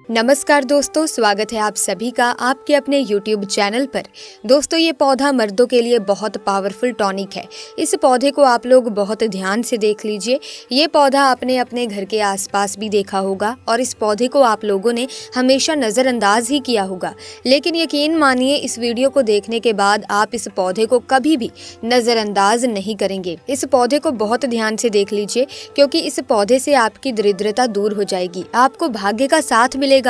नमस्कार दोस्तों, स्वागत है आप सभी का आपके अपने YouTube चैनल पर। दोस्तों, ये पौधा मर्दों के लिए बहुत पावरफुल टॉनिक है। इस पौधे को आप लोग बहुत ध्यान से देख लीजिए। ये पौधा आपने अपने घर के आसपास भी देखा होगा और इस पौधे को आप लोगों ने हमेशा नज़रअंदाज ही किया होगा। लेकिन यकीन मानिए, इस वीडियो को देखने के बाद आप इस पौधे को कभी भी नज़रअंदाज नहीं करेंगे। इस पौधे को बहुत ध्यान से देख लीजिए, क्योंकि इस पौधे से आपकी दरिद्रता दूर हो जाएगी, आपको भाग्य का साथ मिलेगा,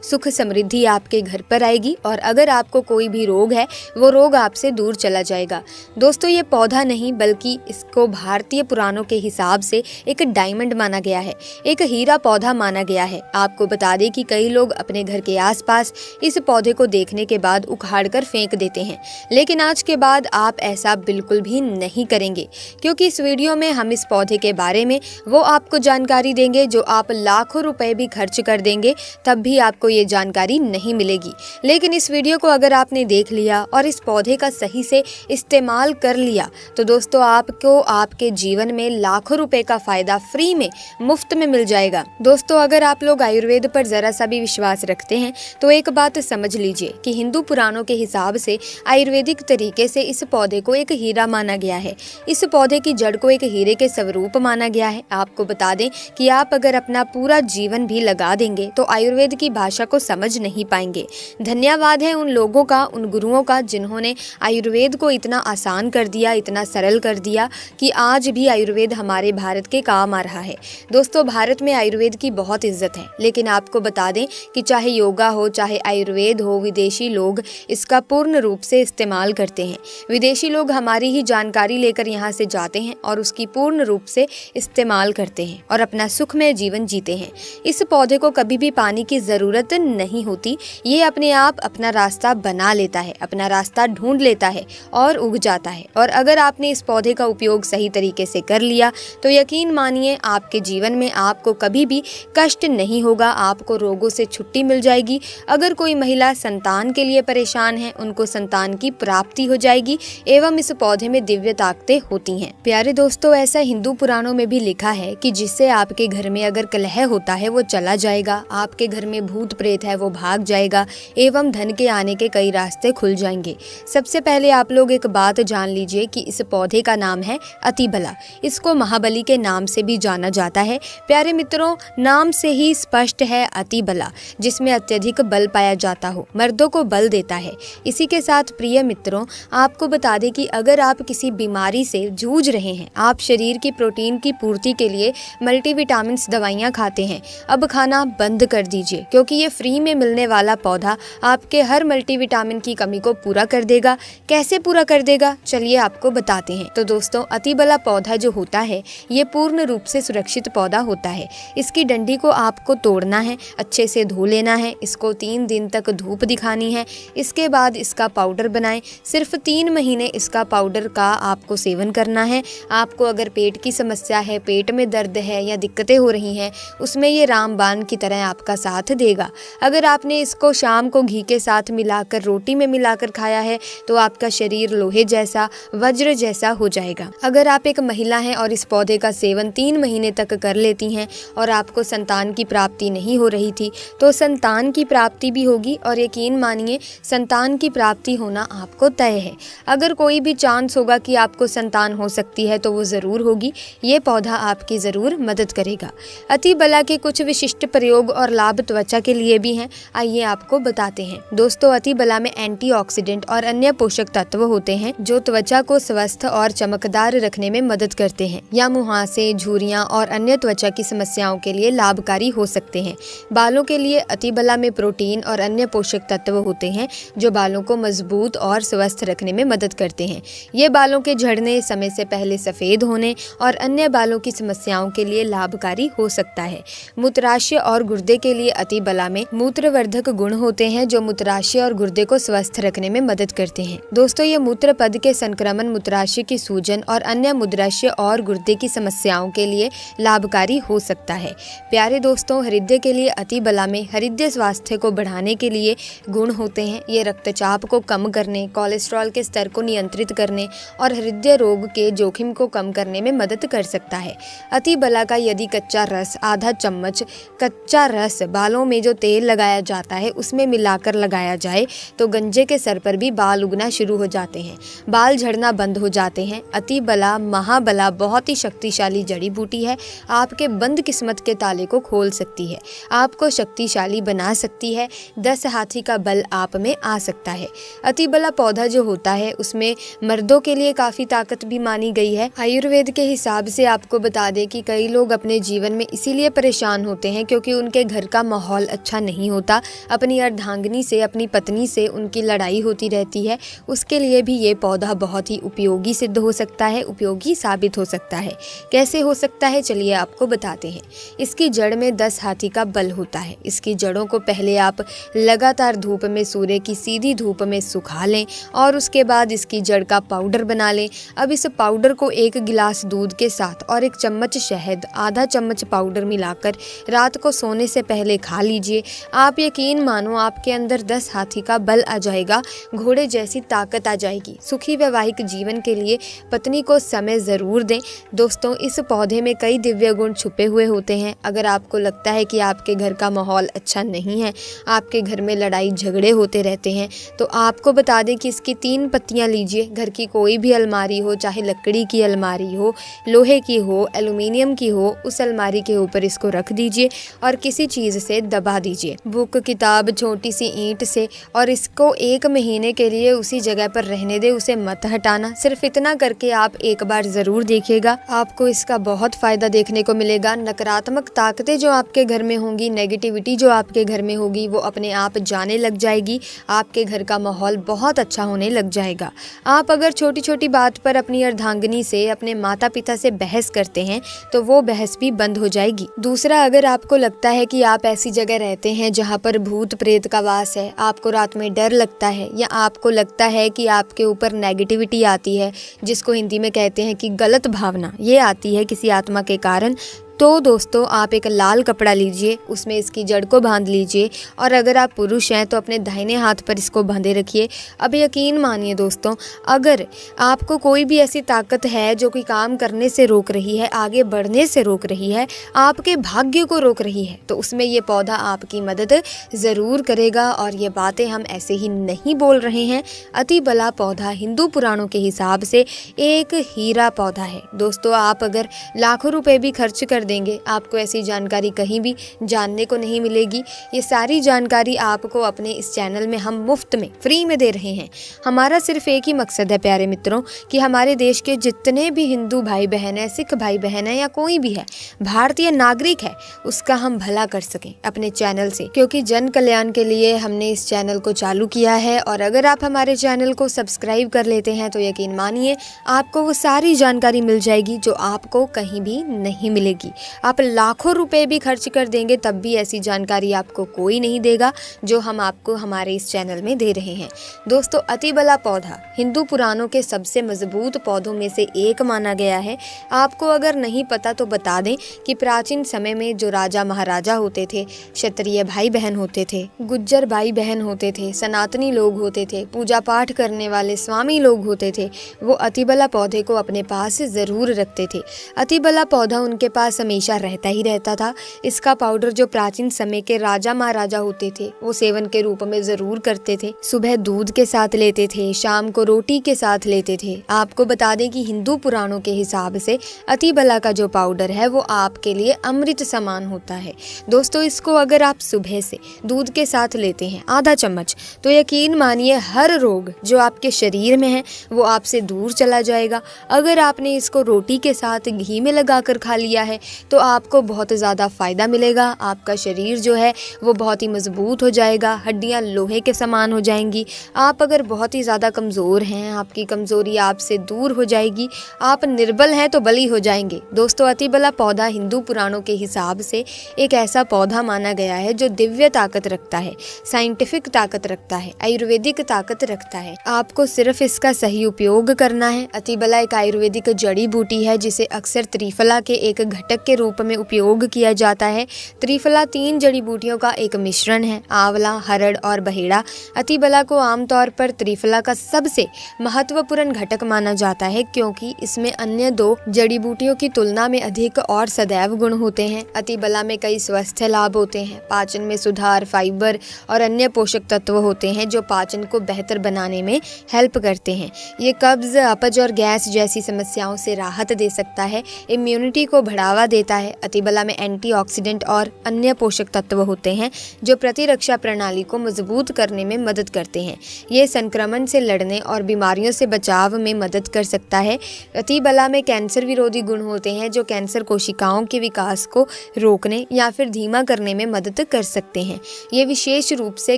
सुख समृद्धि आपके घर पर आएगी और अगर आपको कोई भी रोग है वो रोग आपसे दूर चला जाएगा। दोस्तों, ये पौधा नहीं बल्कि इसको भारतीय पुराणों के हिसाब से एक डायमंड माना गया है, एक हीरा पौधा माना गया है। आपको बता दें कि कई लोग अपने घर के आसपास इस पौधे को देखने के बाद उखाड़ कर फेंक देते हैं, लेकिन आज के बाद आप ऐसा बिल्कुल भी नहीं करेंगे, क्योंकि इस वीडियो में हम इस पौधे के बारे में वो आपको जानकारी देंगे जो आप लाखों रुपए भी खर्च कर देंगे तब भी आपको ये जानकारी नहीं मिलेगी। लेकिन इस वीडियो को अगर आपने देख लिया और इस पौधे का सही से इस्तेमाल कर लिया तो दोस्तों आपको आपके जीवन में लाखों रुपए का फायदा फ्री में मुफ्त में मिल जाएगा। दोस्तों, अगर आप लोग आयुर्वेद पर जरा सा भी विश्वास रखते हैं तो एक बात समझ लीजिए कि हिंदू पुराणों के हिसाब से आयुर्वेदिक तरीके से इस पौधे को एक हीरा माना गया है। इस पौधे की जड़ को एक हीरे के स्वरूप माना गया है। आपको बता दें कि आप अगर अपना पूरा जीवन भी लगा देंगे तो आयुर्वेद की भाषा को समझ नहीं पाएंगे। धन्यवाद है उन लोगों का, उन गुरुओं का जिन्होंने आयुर्वेद को इतना आसान कर दिया, इतना सरल कर दिया कि आज भी आयुर्वेद हमारे भारत के काम आ रहा है। दोस्तों, भारत में आयुर्वेद की बहुत इज्जत है, लेकिन आपको बता दें कि चाहे योगा हो, चाहे आयुर्वेद हो, विदेशी लोग इसका पूर्ण रूप से इस्तेमाल करते हैं। विदेशी लोग हमारी ही जानकारी लेकर यहाँ से जाते हैं और उसकी पूर्ण रूप से इस्तेमाल करते हैं और अपना सुखमय जीवन जीते हैं। इस पौधे को कभी भी पानी की जरूरत नहीं होती, ये अपने आप अपना रास्ता बना लेता है, अपना रास्ता ढूंढ लेता है और उग जाता है। और अगर आपने इस पौधे का उपयोग सही तरीके से कर लिया तो यकीन मानिए आपके जीवन में आपको कभी भी कष्ट नहीं होगा, आपको रोगों से छुट्टी मिल जाएगी। अगर कोई महिला संतान के लिए परेशान है, उनको संतान की प्राप्ति हो जाएगी एवं इस पौधे में दिव्य ताकतें होती हैं। प्यारे दोस्तों, ऐसा हिंदू पुराणों में भी लिखा है कि जिससे आपके घर में अगर कलह होता है वो चला जाएगा, आपके घर में भूत प्रेत है वो भाग जाएगा एवं धन के आने के कई रास्ते खुल जाएंगे। सबसे पहले आप लोग एक बात जान लीजिए कि इस पौधे का नाम है अतिबला। इसको महाबली के नाम से भी जाना जाता है। प्यारे मित्रों, नाम से ही स्पष्ट है अतिबला, जिसमें अत्यधिक बल पाया जाता हो, मर्दों को बल देता है। इसी के साथ प्रिय मित्रों, आपको बता दें कि अगर आप किसी बीमारी से जूझ रहे हैं, आप शरीर की प्रोटीन की पूर्ति के लिए मल्टीविटामिन दवाइयाँ खाते हैं, अब खाना बंद कर दीजिए, क्योंकि ये फ्री में मिलने वाला पौधा आपके हर मल्टीविटामिन की कमी को पूरा कर देगा। कैसे पूरा कर देगा, चलिए आपको बताते हैं। तो दोस्तों, अतिबला पौधा जो होता है ये पूर्ण रूप से सुरक्षित पौधा होता है। इसकी डंडी को आपको तोड़ना है, अच्छे से धो लेना है, इसको 3 दिन तक धूप दिखानी है। इसके बाद इसका पाउडर बनाएं। सिर्फ 3 महीने इसका पाउडर का आपको सेवन करना है। आपको अगर पेट की समस्या है, पेट में दर्द है या दिक्कतें हो रही हैं, उसमें ये रामबाण की तरह आपका साथ देगा। अगर आपने इसको शाम को घी के साथ मिलाकर, रोटी में मिलाकर खाया है तो आपका शरीर लोहे जैसा, वज्र जैसा हो जाएगा। अगर आप एक महिला हैं और इस पौधे का सेवन 3 महीने तक कर लेती हैं और आपको संतान की प्राप्ति नहीं हो रही थी तो संतान की प्राप्ति भी होगी और यकीन मानिए संतान की प्राप्ति होना आपको तय है। अगर कोई भी चांस होगा कि आपको संतान हो सकती है तो वो ज़रूर होगी। ये पौधा आपकी ज़रूर मदद करेगा। अतिबला के कुछ विशिष्ट प्रयोग और लाभ त्वचा के लिए भी हैं, आइए आपको बताते हैं। दोस्तों, अतिबला में एंटीऑक्सीडेंट और अन्य पोषक तत्व होते हैं जो त्वचा को स्वस्थ और चमकदार रखने में मदद करते हैं या मुहासे, झुर्रियां और अन्य त्वचा की समस्याओं के लिए लाभकारी हो सकते हैं। बालों के लिए अतिबला में प्रोटीन और अन्य पोषक तत्व होते हैं जो बालों को मजबूत और स्वस्थ रखने में मदद करते हैं। ये बालों के झड़ने, समय से पहले सफेद होने और अन्य बालों की समस्याओं के लिए लाभकारी हो सकता है। मूत्राशय और गुर्दे के लिए अति बला में मूत्रवर्धक गुण होते हैं जो मूत्राशय और गुर्दे को स्वस्थ रखने में मदद करते हैं। दोस्तों ये मूत्र पद के संक्रमण, मूत्राशय की सूजन और अन्य मूत्राशय और गुर्दे की समस्याओं के लिए लाभकारी हो सकता है। प्यारे दोस्तों, हृदय के लिए अति बला में हृदय स्वास्थ्य को बढ़ाने के लिए गुण होते हैं। ये रक्तचाप को कम करने, कोलेस्ट्रॉल के स्तर को नियंत्रित करने और हृदय रोग के जोखिम को कम करने में मदद कर सकता है। अति बला का यदि कच्चा रस आधा चम्मच कच्चा रस बालों में जो तेल लगाया जाता है उसमें मिलाकर लगाया जाए तो गंजे के सर पर भी बाल उगना शुरू हो जाते हैं, बाल झड़ना बंद हो जाते हैं। अति बला महाबला बहुत ही शक्तिशाली जड़ी बूटी है, आपके बंद किस्मत के ताले को खोल सकती है, आपको शक्तिशाली बना सकती है। 10 हाथी का बल आप में आ सकता है। अति बला पौधा जो होता है उसमें मर्दों के लिए काफ़ी ताकत भी मानी गई है। आयुर्वेद के हिसाब से आपको बता दें कि कई लोग अपने जीवन में इसीलिए परेशान होते हैं क्योंकि उनके घर का माहौल अच्छा नहीं होता, अपनी अर्धांगिनी से, अपनी पत्नी से उनकी लड़ाई होती रहती है। उसके लिए भी ये पौधा बहुत ही उपयोगी सिद्ध हो सकता है, उपयोगी साबित हो सकता है। कैसे हो सकता है चलिए आपको बताते हैं। इसकी जड़ में 10 हाथी का बल होता है। इसकी जड़ों को पहले आप लगातार धूप में, सूर्य की सीधी धूप में सुखा लें और उसके बाद इसकी जड़ का पाउडर बना लें। अब इस पाउडर को 1 गिलास दूध के साथ और 1 चम्मच शहद, आधा चम्मच पाउडर मिलाकर रात को सोने से पहले खा लीजिए। आप यकीन मानो आपके अंदर 10 हाथी का बल आ जाएगा, घोड़े जैसी ताकत आ जाएगी। सुखी वैवाहिक जीवन के लिए पत्नी को समय ज़रूर दें। दोस्तों इस पौधे में कई दिव्य गुण छुपे हुए होते हैं। अगर आपको लगता है कि आपके घर का माहौल अच्छा नहीं है, आपके घर में लड़ाई झगड़े होते रहते हैं, तो आपको बता दें कि इसकी 3 पत्तियां लीजिए। घर की कोई भी अलमारी हो, चाहे लकड़ी की अलमारी हो, लोहे की हो, एल्युमिनियम की हो, उस अलमारी के ऊपर इसको रख दीजिए और किसी चीज़ से दबा दीजिए, बुक, किताब, छोटी सी ईंट से, और इसको 1 महीने के लिए उसी जगह पर रहने दे, उसे मत हटाना। सिर्फ इतना करके आप एक बार ज़रूर देखिएगा, आपको इसका बहुत फ़ायदा देखने को मिलेगा। नकारात्मक ताकतें जो आपके घर में होंगी, नेगेटिविटी जो आपके घर में होगी, वो अपने आप जाने लग जाएगी। आपके घर का माहौल बहुत अच्छा होने लग जाएगा। आप अगर छोटी छोटी बात पर अपनी अर्धांगिनी से, अपने माता पिता से बहस करते हैं तो वो बहस भी बंद हो जाएगी। दूसरा, अगर आपको लगता है कि आप ऐसी जगह रहते हैं जहाँ पर भूत प्रेत का वास है, आपको रात में डर लगता है, या आपको लगता है कि आपके ऊपर नेगेटिविटी आती है, जिसको हिंदी में कहते हैं कि गलत भावना ये आती है किसी आत्मा के कारण, तो दोस्तों आप एक लाल कपड़ा लीजिए, उसमें इसकी जड़ को बांध लीजिए और अगर आप पुरुष हैं तो अपने दाहिने हाथ पर इसको बांधे रखिए। अब यकीन मानिए दोस्तों, अगर आपको कोई भी ऐसी ताकत है जो कि काम करने से रोक रही है, आगे बढ़ने से रोक रही है, आपके भाग्य को रोक रही है, तो उसमें ये पौधा आपकी मदद ज़रूर करेगा। और ये बातें हम ऐसे ही नहीं बोल रहे हैं। अति बला पौधा हिंदू पुराणों के हिसाब से एक हीरा पौधा है। दोस्तों आप अगर लाखों रुपए भी खर्च कर देंगे, आपको ऐसी जानकारी कहीं भी जानने को नहीं मिलेगी। ये सारी जानकारी आपको अपने इस चैनल में हम मुफ्त में, फ्री में दे रहे हैं। हमारा सिर्फ एक ही मकसद है प्यारे मित्रों, कि हमारे देश के जितने भी हिंदू भाई बहन है, सिख भाई बहन है, या कोई भी है भारतीय नागरिक है, उसका हम भला कर सकें अपने चैनल से, क्योंकि जन कल्याण के लिए हमने इस चैनल को चालू किया है। और अगर आप हमारे चैनल को सब्सक्राइब कर लेते हैं तो यकीन मानिए आपको वो सारी जानकारी मिल जाएगी जो आपको कहीं भी नहीं मिलेगी। आप लाखों रुपए भी खर्च कर देंगे तब भी ऐसी जानकारी आपको कोई नहीं देगा जो हम आपको हमारे इस चैनल में दे रहे हैं। दोस्तों अति बला पौधा हिंदू पुराणों के सबसे मजबूत पौधों में से एक माना गया है। आपको अगर नहीं पता तो बता दें कि प्राचीन समय में जो राजा महाराजा होते थे, क्षत्रिय भाई बहन होते थे, गुज्जर भाई बहन होते थे, सनातनी लोग होते थे, पूजा पाठ करने वाले स्वामी लोग होते थे, वो अति बला पौधे को अपने पास जरूर रखते थे। अति बला पौधा उनके पास हमेशा रहता ही रहता था। इसका पाउडर जो प्राचीन समय के राजा महाराजा होते थे वो सेवन के रूप में जरूर करते थे। सुबह दूध के साथ लेते थे, शाम को रोटी के साथ लेते थे। आपको बता दें कि हिंदू पुराणों के हिसाब से अति बला का जो पाउडर है वो आपके लिए अमृत समान होता है। दोस्तों इसको अगर आप सुबह से दूध के साथ लेते हैं आधा चम्मच, तो यकीन मानिए हर रोग जो आपके शरीर में है वो आपसे दूर चला जाएगा। अगर आपने इसको रोटी के साथ घी में लगाकर खा लिया है तो आपको बहुत ज़्यादा फ़ायदा मिलेगा। आपका शरीर जो है वो बहुत ही मजबूत हो जाएगा, हड्डियाँ लोहे के समान हो जाएंगी। आप अगर बहुत ही ज़्यादा कमज़ोर हैं, आपकी कमज़ोरी आपसे दूर हो जाएगी, आप निर्बल हैं तो बली हो जाएंगे। दोस्तों, अतिबला पौधा हिंदू पुराणों के हिसाब से एक ऐसा पौधा माना गया है जो दिव्य ताकत रखता है, साइंटिफिक ताकत रखता है, आयुर्वेदिक ताकत रखता है। आपको सिर्फ इसका सही उपयोग करना है। अतिबला एक आयुर्वेदिक जड़ी बूटी है जिसे अक्सर त्रिफला के एक घटक के रूप में उपयोग किया जाता है। त्रिफला 3 जड़ी बूटियों का एक मिश्रण है, आंवला, हरड़ और बहेड़ा। अतिबला को आमतौर पर त्रिफला का सबसे महत्वपूर्ण घटक माना जाता है क्योंकि इसमें अन्य 2 जड़ी बूटियों की तुलना में अधिक और सदैव गुण होते हैं। अतिबला में कई स्वास्थ्य लाभ होते हैं। पाचन में सुधार, फाइबर और अन्य पोषक तत्व होते हैं जो पाचन को बेहतर बनाने में हेल्प करते हैं। ये कब्ज, अपच और गैस जैसी समस्याओं से राहत दे सकता है, इम्यूनिटी को बढ़ावा देता है। अतिबला में एंटीऑक्सीडेंट और अन्य पोषक तत्व होते हैं जो प्रतिरक्षा प्रणाली को मजबूत करने में मदद करते हैं। ये संक्रमण से लड़ने और बीमारियों से बचाव में मदद कर सकता है। अतिबला में कैंसर विरोधी गुण होते हैं जो कैंसर कोशिकाओं के विकास को रोकने या फिर धीमा करने में मदद कर सकते हैं। ये विशेष रूप से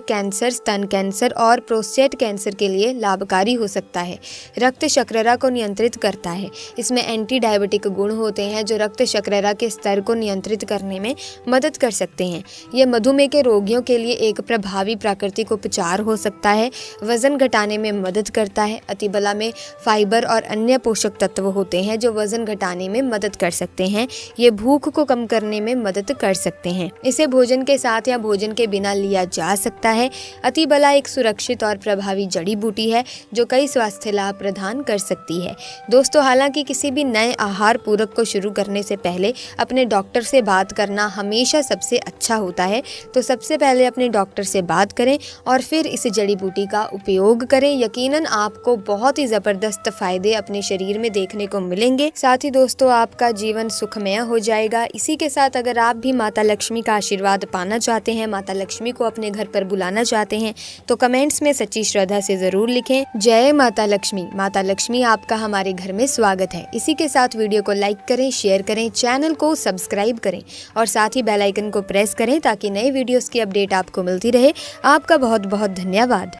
कैंसर, स्तन कैंसर और प्रोस्टेट कैंसर के लिए लाभकारी हो सकता है। रक्त शर्करा को नियंत्रित करता है। इसमें एंटी डायबिटिक गुण होते हैं जो रक्त शर्करा के स्तर को नियंत्रित करने में मदद कर सकते हैं। ये मधुमेह के रोगियों के लिए एक प्रभावी प्राकृतिक उपचार हो सकता है। वजन घटाने में मदद करता है। अतिबला में फाइबर और अन्य पोषक तत्व होते हैं जो वजन घटाने में मदद कर सकते हैं। ये भूख को कम करने में मदद कर सकते हैं। इसे भोजन के साथ या भोजन के बिना लिया जा सकता है। अतिबला एक सुरक्षित और प्रभावी जड़ी बूटी है जो कई स्वास्थ्य लाभ प्रदान कर सकती है। दोस्तों, हालांकि किसी भी नए आहार पूरक को शुरू करने से पहले अपने डॉक्टर से बात करना हमेशा सबसे अच्छा होता है। तो सबसे पहले अपने डॉक्टर से बात करें और फिर इस जड़ी बूटी का उपयोग करें। यकीनन आपको बहुत ही ज़बरदस्त फायदे अपने शरीर में देखने को मिलेंगे। साथ ही दोस्तों, आपका जीवन सुखमय हो जाएगा। इसी के साथ अगर आप भी माता लक्ष्मी का आशीर्वाद पाना चाहते हैं, माता लक्ष्मी को अपने घर पर बुलाना चाहते हैं, तो कमेंट्स में सच्ची श्रद्धा से ज़रूर लिखें, जय माता लक्ष्मी। माता लक्ष्मी आपका हमारे घर में स्वागत है। इसी के साथ वीडियो को लाइक करें, शेयर करें, चैनल को सब्सक्राइब करें और साथ ही बेल आइकन को प्रेस करें ताकि नए वीडियोस की अपडेट आपको मिलती रहे। आपका बहुत बहुत धन्यवाद।